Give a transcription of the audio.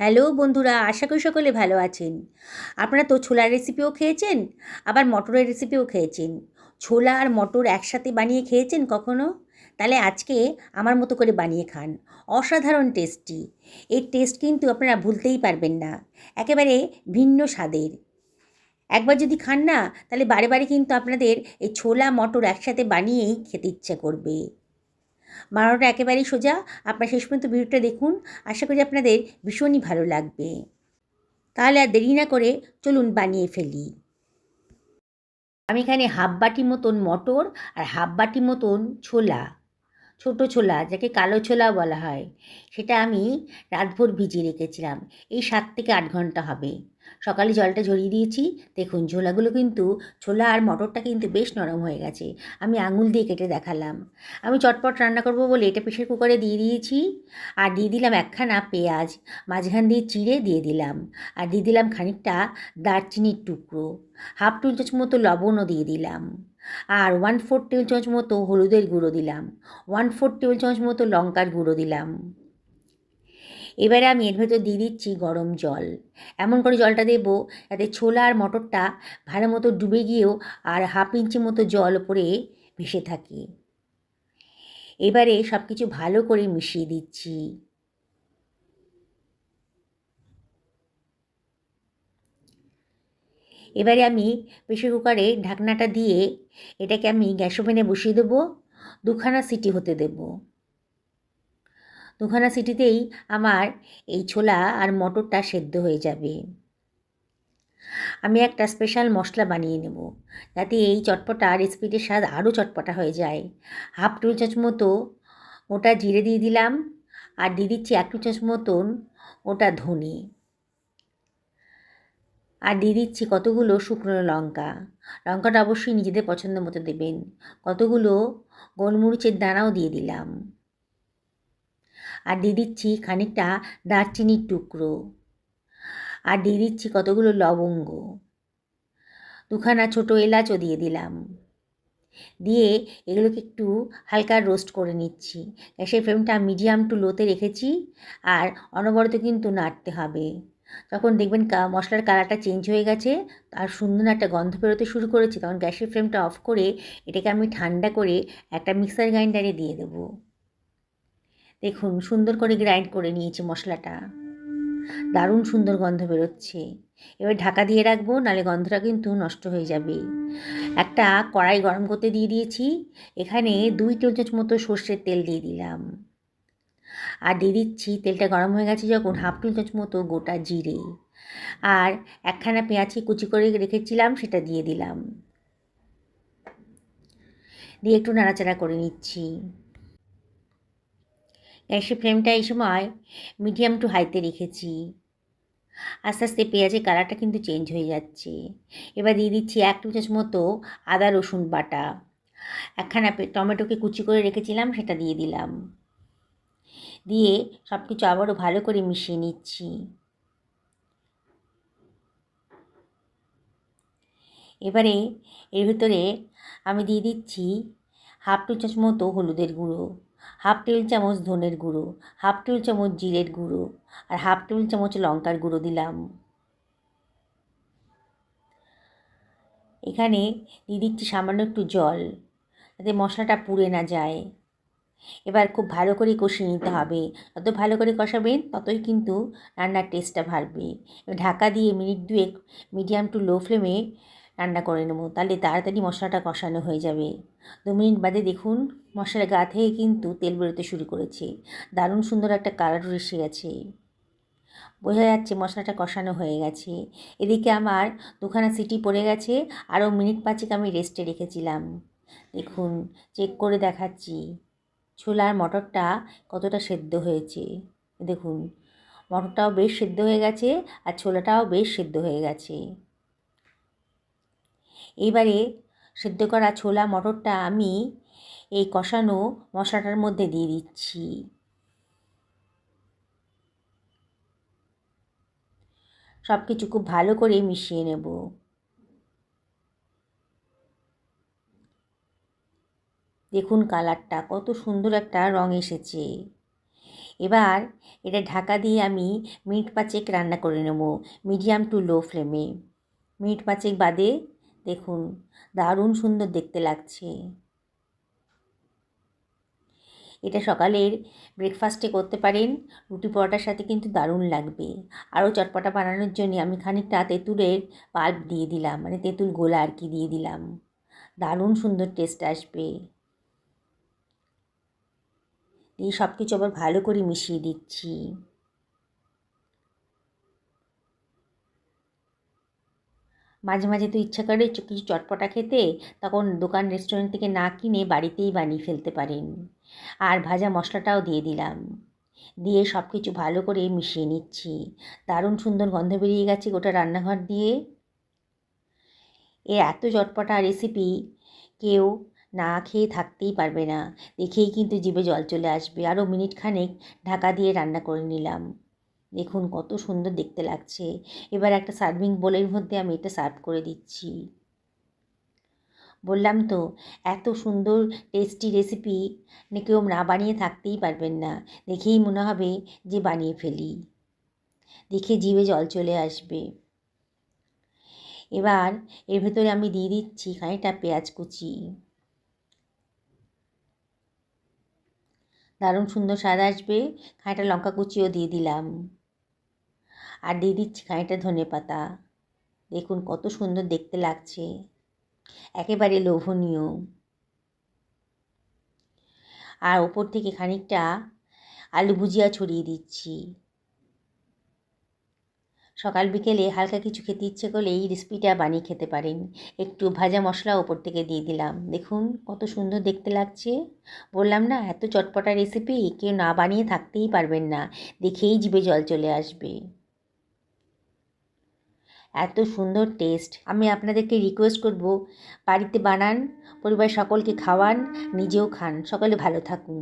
Hello বন্ধুরা, আশা করি সকলে ভালো আছেন। আপনারা তো ছোলার রেসিপিও খেয়েছেন, আবার মটরের রেসিপিও খেয়েছেন। ছোলা আর মটর একসাথে বানিয়ে খেয়েছেন কখনো? তাহলে আজকে আমার মতো করে বানিয়ে খান। অসাধারণ টেস্টি। এর টেস্ট কিন্তু আপনারা ভুলতেই পারবেন না। একেবারে ভিন্ন স্বাদের। একবার যদি খান না, তাহলে বারে বারে কিন্তু আপনাদের এই ছোলা মটর একসাথে বানিয়েই খেতে ইচ্ছে করবে। বানানোটা একেবারেই সোজা। আপনারা শেষ পর্যন্ত ভিডিওটা দেখুন। আশা করি আপনাদের ভীষণই ভালো লাগবে। তাহলে আর দেরি না করে চলুন বানিয়ে ফেলি। আমি এখানে হাফ বাটি মতন মটর আর হাফ বাটি মতন ছোলা, ছোটো ছোলা যাকে কালো ছোলাও বলা হয়, সেটা আমি রাতভর ভিজিয়ে রেখেছিলাম। এই 7 থেকে 8 ঘন্টা হবে। সকালে জলটা ঝরিয়ে দিয়েছি। দেখুন ছোলাগুলো কিন্তু, ছোলা আর মটরটা কিন্তু বেশ নরম হয়ে গেছে। আমি আঙুল দিয়ে কেটে দেখালাম। আমি চটপট রান্না করব বলে এটা প্রেসার কুকারে দিয়ে দিয়েছি। আর দিয়ে দিলাম একখানা পেঁয়াজ, মাঝখান দিয়ে চিড়ে দিয়ে দিলাম। আর দিয়ে দিলাম খানিকটা দারচিনির টুকরো, হাফ টেবিল চামচ মতো লবণও দিয়ে দিলাম। আর 1/4 টেবিল চামচ মতো হলুদের গুঁড়ো দিলাম, 1/4 টেবিল চামচ মতো লঙ্কার গুঁড়ো দিলাম। এবারে আমি এর ভেতর দিয়ে দিচ্ছি গরম জল। এমন করে জলটা দেবো যাতে ছোলা আর মটরটা ভালো মতো ডুবে গিয়েও আর হাফ ইঞ্চি মতো জল ওপরে ভেসে থাকে। এবারে সব কিছু ভালো করে মিশিয়ে দিচ্ছি। এবারে আমি প্রেসার কুকারে ঢাকনাটা দিয়ে এটাকে আমি গ্যাস ওভেনে বসিয়ে দেবো। 2খানা সিটি হতে দেবো। 2খানা সিটিতেই আমার এই ছোলা আর মটরটা সেদ্ধ হয়ে যাবে। আমি একটা স্পেশাল মশলা বানিয়ে নেব যাতে এই চটপটা রেসিপিটির স্বাদ আরও চটপটা হয়ে যায়। হাফ টেবিল চামচ মতো ওটা জিরে দিয়ে দিলাম। আর দিয়ে দিচ্ছি 1 টেবিল চামচ মতন ওটা ধনে। আর দিয়ে দিচ্ছি কতগুলো শুকনো লঙ্কা। লঙ্কাটা অবশ্যই নিজেদের পছন্দ মতো দেবেন। কতগুলো গোলমরিচের দানাও দিয়ে দিলাম। আর দিয়ে দিচ্ছি খানিকটা দারচিনির টুকরো। আর দিয়ে দিচ্ছি কতগুলো লবঙ্গ, 2খানা ছোটো এলাচও দিয়ে দিলাম। দিয়ে এগুলোকে একটু হালকা রোস্ট করে নিচ্ছি। গ্যাসের ফ্লেমটা মিডিয়াম টু লোতে রেখেছি। আর অনবরত কিন্তু নাড়তে হবে। যখন দেখবেন মশলার কালারটা চেঞ্জ হয়ে গেছে আর সুন্দর একটা গন্ধ বেরোতে শুরু করেছে, তখন গ্যাসের ফ্লেমটা অফ করে এটাকে আমি ঠান্ডা করে একটা মিক্সার গ্রাইন্ডারে দিয়ে দেবো। দেখুন সুন্দর করে গ্রাইন্ড করে নিয়েছি মশলাটা। দারুণ সুন্দর গন্ধ বেরোচ্ছে। এবার ঢাকা দিয়ে রাখবো, নাহলে গন্ধটা কিন্তু নষ্ট হয়ে যাবে। একটা কড়াই গরম করতে দিয়ে দিয়েছি। এখানে 2 টেবিল চামচ মতো সর্ষের তেল দিয়ে দিলাম। আর দিয়ে দিচ্ছি, তেলটা গরম হয়ে গেছে যখন, হাফ টেবিল চামচ মতো গোটা জিরে। আর একখানা পেঁয়াজকে কুচি করে রেখেছিলাম সেটা দিয়ে দিলাম। দিয়ে একটু নাড়াচাড়া করে নিচ্ছি। গ্যাসের ফ্লেমটা এই সময় মিডিয়াম টু হাইতে রেখেছি। আস্তে আস্তে পেঁয়াজের কালারটা কিন্তু চেঞ্জ হয়ে যাচ্ছে। এবার দিয়ে দিচ্ছি 1 টেবিল চামচ মতো আদা রসুন বাটা। একখানা টমেটোকে কুচি করে রেখেছিলাম সেটা দিয়ে দিলাম। দিয়ে সব কিছু আবারও ভালো করে মিশিয়ে নিচ্ছি। এবারে এর ভিতরে আমি দিয়ে দিচ্ছি হাফ টেবিল চামচ মতো হলুদের গুঁড়ো, হাফ টেবিল চামচ ধনের গুঁড়ো, হাফ টেবিল চামচ জিরের গুঁড়ো, আর হাফ টেবিল চামচ লঙ্কার গুঁড়ো দিলাম। এখানে দিয়ে দিচ্ছি সামান্য একটু জল যাতে মশলাটা পুড়ে না যায়। এবার খুব ভালো করে কষিয়ে নিতে হবে। যত ভালো করে কষাবেন ততই কিন্তু রান্নার টেস্টটা বাড়বে। ঢাকা দিয়ে মিনিট 2 মিডিয়াম টু লো ফ্লেমে রান্না করে নেব, তাহলে তাড়াতাড়ি মশলাটা কষানো হয়ে যাবে। 2 মিনিট বাদে দেখুন মশলার গা থেকে কিন্তু তেল বেরোতে শুরু করেছে। দারুণ সুন্দর একটা কালারও এসে গেছে। বোঝা যাচ্ছে মশলাটা কষানো হয়ে গেছে। এদিকে আমার 2খানা সিটি পড়ে গেছে। আরও মিনিট 5 আমি রেস্টে রেখেছিলাম। দেখুন চেক করে দেখাচ্ছি ছোলার মটরটা কতটা সেদ্ধ হয়েছে। দেখুন মটরটাও বেশ সেদ্ধ হয়ে গেছে আর ছোলাটাও বেশ সেদ্ধ হয়ে গেছে। এইবারে সেদ্ধ করা ছোলা মটরটা আমি এই কষানো মশলাটার মধ্যে দিয়ে দিচ্ছি। সব কিছু খুব ভালো করে মিশিয়ে নেব। দেখুন কালারটা কত সুন্দর একটা রং এসেছে। এবার এটা ঢাকা দিয়ে আমি মিনিট 5 রান্না করে নেব মিডিয়াম টু লো ফ্লেমে। মিনিট 5 বাদে দেখুন দারুণ সুন্দর দেখতে লাগছে। এটা সকালের ব্রেকফাস্টে করতে পারেন, রুটি পরোটার সাথে কিন্তু দারুণ লাগবে। আরও চটপটা বানানোর জন্য আমি খানিকটা তেঁতুলের পাল্প দিয়ে দিলাম, মানে তেঁতুল গোলা আর কি দিয়ে দিলাম, দারুণ সুন্দর টেস্ট আসবে। এই সব কিছু আবার ভালো করে মিশিয়ে দিচ্ছি। মাঝে মাঝে তো ইচ্ছা করে কিছু চটপটা খেতে, তখন দোকান রেস্টুরেন্ট থেকে না কিনে বাড়িতেই বানিয়ে ফেলতে পারেন। আর ভাজা মশলাটাও দিয়ে দিলাম, দিয়ে সব কিছু ভালো করে মিশিয়ে নিচ্ছি। দারুণ সুন্দর গন্ধ বেরিয়ে গেছে গোটা রান্নাঘর দিয়ে। এত চটপটা রেসিপি কেউ না খেয়ে থাকতেই পারবে না, দেখেই কিন্তু জিভে জল চলে আসবে। আরও মিনিট খানেক ঢাকা দিয়ে রান্না করে নিলাম। দেখুন কত সুন্দর দেখতে লাগছে। এবার একটা সার্ভিং বোলের মধ্যে আমি এটা সার্ভ করে দিচ্ছি। বললাম তো এত সুন্দর টেস্টি রেসিপি কেউ না বানিয়ে থাকতেই পারবেন না, দেখেই মনে হবে যে বানিয়ে ফেলি, দেখে জিভে জল চলে আসবে। এবার এর ভেতরে আমি দিয়ে দিচ্ছি খানিকটা পেঁয়াজ কুচি, দারুণ সুন্দর স্বাদ আসবে। খানিকটা লঙ্কা কুচিও দিয়ে দিলাম, আর দিয়ে দিচ্ছি খানিকটা ধনেপাতা। দেখুন কত সুন্দর দেখতে লাগছে, একেবারে লোভনীয়। আর ওপর থেকে খানিকটা আলু ভুজিয়া ছড়িয়ে দিচ্ছি। সকাল বিকেলে হালকা কিছু খেতে ইচ্ছে করলে এই রেসিপিটা বানিয়ে খেতে পারেন। একটু ভাজা মশলা ওপর থেকে দিয়ে দিলাম, দেখুন কত সুন্দর দেখতে লাগছে। বললাম না এত চটপটা রেসিপি কেউ না বানিয়ে থাকতেই পারবেন না, দেখেই জিভে জল চলে আসবে, এত সুন্দর টেস্ট। আমি আপনাদেরকে রিকোয়েস্ট করব বাড়িতে বানান, পরিবার সকলকে খাওয়ান, নিজেও খান। সকলে ভালো থাকুন।